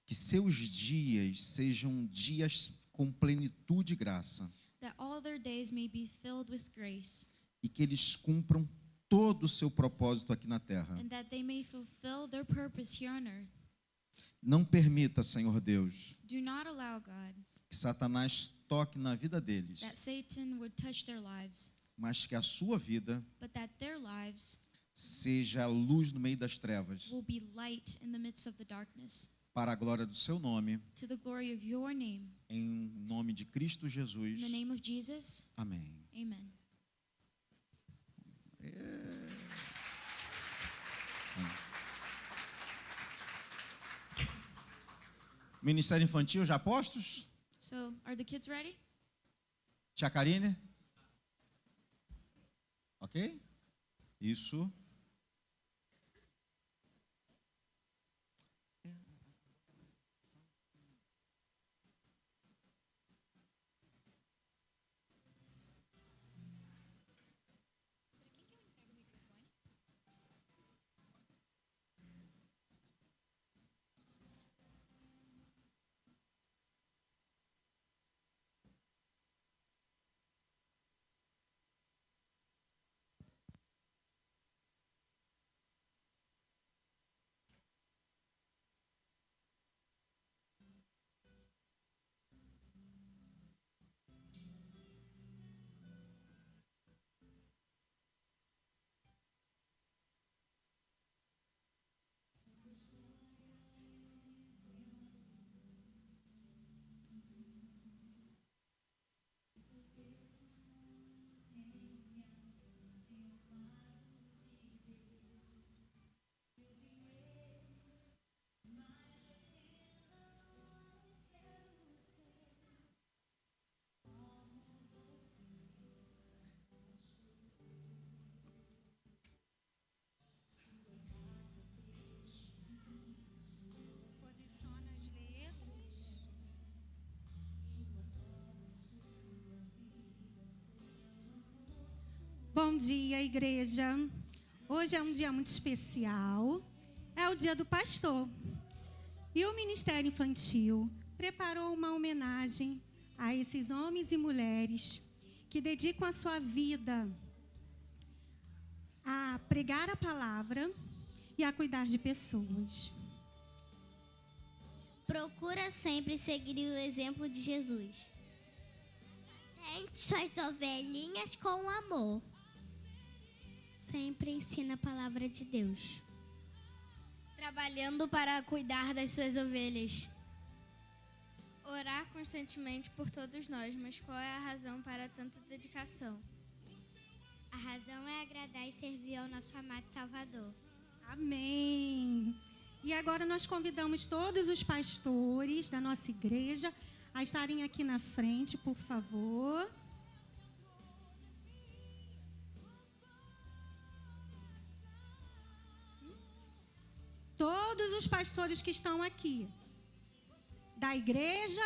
Que seus dias sejam dias com plenitude e graça.
That all their days may be filled with grace.
E que eles cumpram todo o seu propósito aqui na terra.
And that they may fulfill their purpose here on earth.
Não permita, Senhor Deus,
Do not allow, God,
que Satanás toque na vida deles,
that Satan would touch their lives,
mas que a sua vida
but that their lives
seja a luz no meio das trevas,
will be light in the midst of the darkness,
para a glória do seu nome,
to the glory of your name.
em nome de Cristo Jesus.
In the name of Jesus,
Amém.
amen.
Ministério Infantil já postos?
So, are the kids ready?
Tia Karine? Ok? Isso.
Bom dia, igreja. Hoje é um dia muito especial. É o dia do pastor. E o Ministério Infantil preparou uma homenagem a esses homens e mulheres que dedicam a sua vida a pregar a palavra e a cuidar de pessoas.
Procura sempre seguir o exemplo de Jesus. Tente suas ovelhinhas com amor. Sempre ensina a palavra de Deus.
Trabalhando para cuidar das suas ovelhas. Orar constantemente por todos nós, mas qual é a razão para tanta dedicação?
A razão é agradar e servir ao nosso amado Salvador.
Amém. E agora nós convidamos todos os pastores da nossa igreja a estarem aqui na frente, por favor. Todos os pastores que estão aqui da igreja.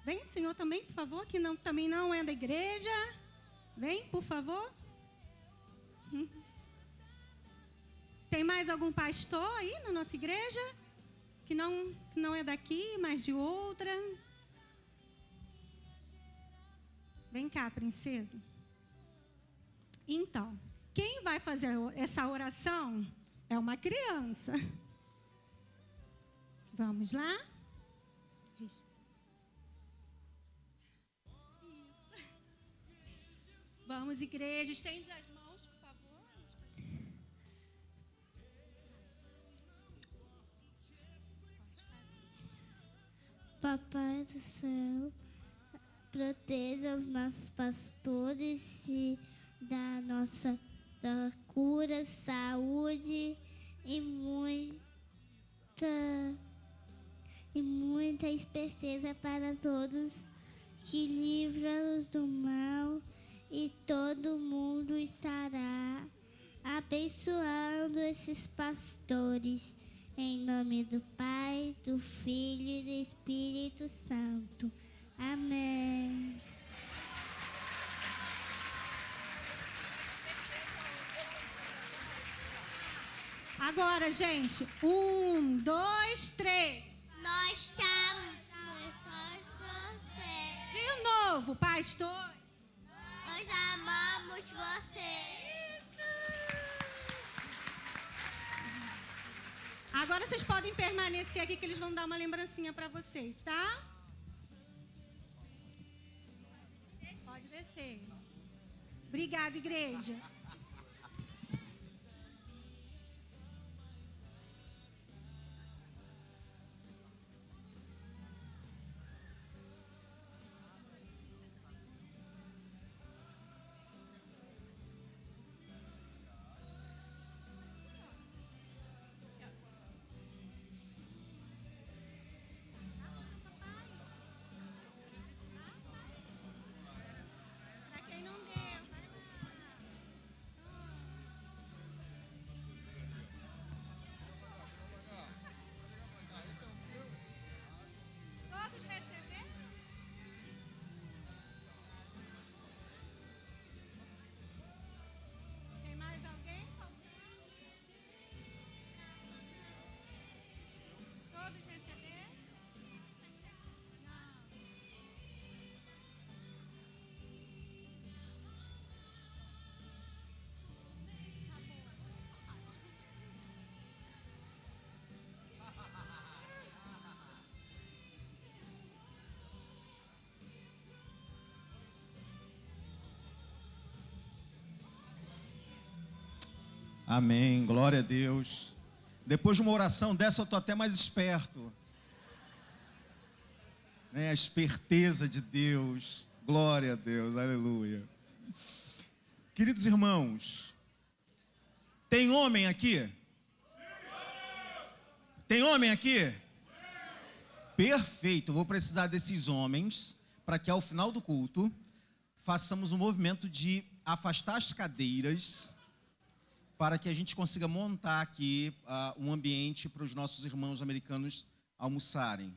Vem, senhor, também, por favor, que também não é da igreja. Vem, por favor. Tem mais algum pastor aí na nossa igreja? Que não é daqui, mas de outra? Vem cá, princesa. Então, quem vai fazer essa oração é uma criança. Vamos lá? Isso. Vamos, igreja, estende as mãos, por favor.
Papai do céu, proteja os nossos pastores e da cura, saúde e muita esperteza para todos, que livra-os do mal, e todo mundo estará abençoando esses pastores, em nome do Pai, do Filho e do Espírito Santo. Amém.
Agora, gente, 1, 2, 3.
Nós amamos você.
De novo, pastor.
Nós amamos você.
Agora vocês podem permanecer aqui que eles vão dar uma lembrancinha para vocês, tá? Pode descer. Obrigada, igreja.
Amém, glória a Deus. Depois de uma oração dessa, eu estou até mais esperto. A esperteza de Deus, glória a Deus, aleluia. Queridos irmãos, tem homem aqui? Tem homem aqui? Perfeito, eu vou precisar desses homens para que ao final do culto façamos um movimento de afastar as cadeiras para que a gente consiga montar aqui um ambiente para os nossos irmãos americanos almoçarem.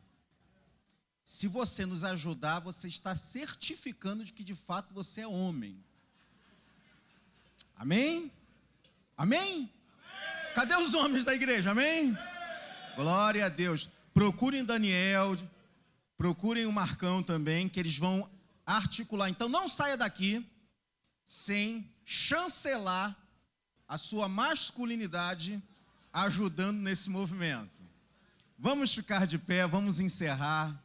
Se você nos ajudar, você está certificando de que de fato você é homem. Amém? Amém? Cadê os homens da igreja? Amém? Glória a Deus. Procurem Daniel, procurem o Marcão também, que eles vão articular. Então não saia daqui sem chancelar a sua masculinidade ajudando nesse movimento. Vamos ficar de pé, vamos encerrar.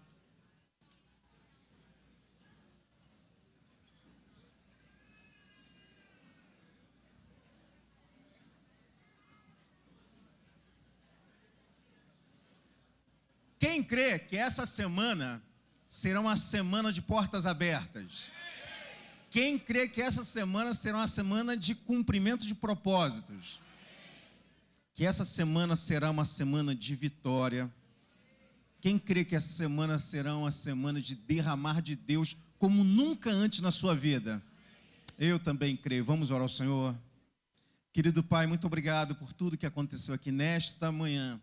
Quem crê que essa semana será uma semana de portas abertas? Quem crê que essa semana será uma semana de cumprimento de propósitos? Que essa semana será uma semana de vitória. Quem crê que essa semana será uma semana de derramar de Deus como nunca antes na sua vida? Eu também creio. Vamos orar ao Senhor. Querido Pai, muito obrigado por tudo que aconteceu aqui nesta manhã.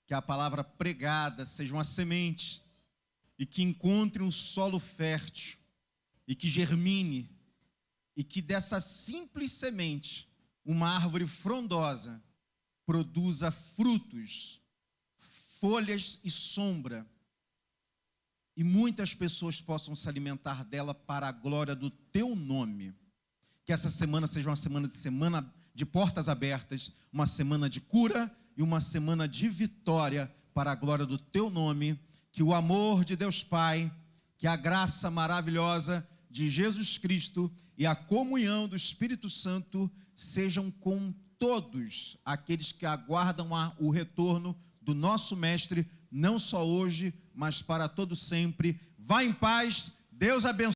Que a palavra pregada seja uma semente e que encontre um solo fértil e que germine e que dessa simples semente uma árvore frondosa produza frutos, folhas e sombra, e muitas pessoas possam se alimentar dela para a glória do Teu nome. Que essa semana seja uma semana de portas abertas, uma semana de cura e uma semana de vitória para a glória do Teu nome. Que o amor de Deus Pai, que a graça maravilhosa de Jesus Cristo e a comunhão do Espírito Santo sejam com todos aqueles que aguardam o retorno do nosso Mestre, não só hoje, mas para todo sempre. Vá em paz, Deus abençoe.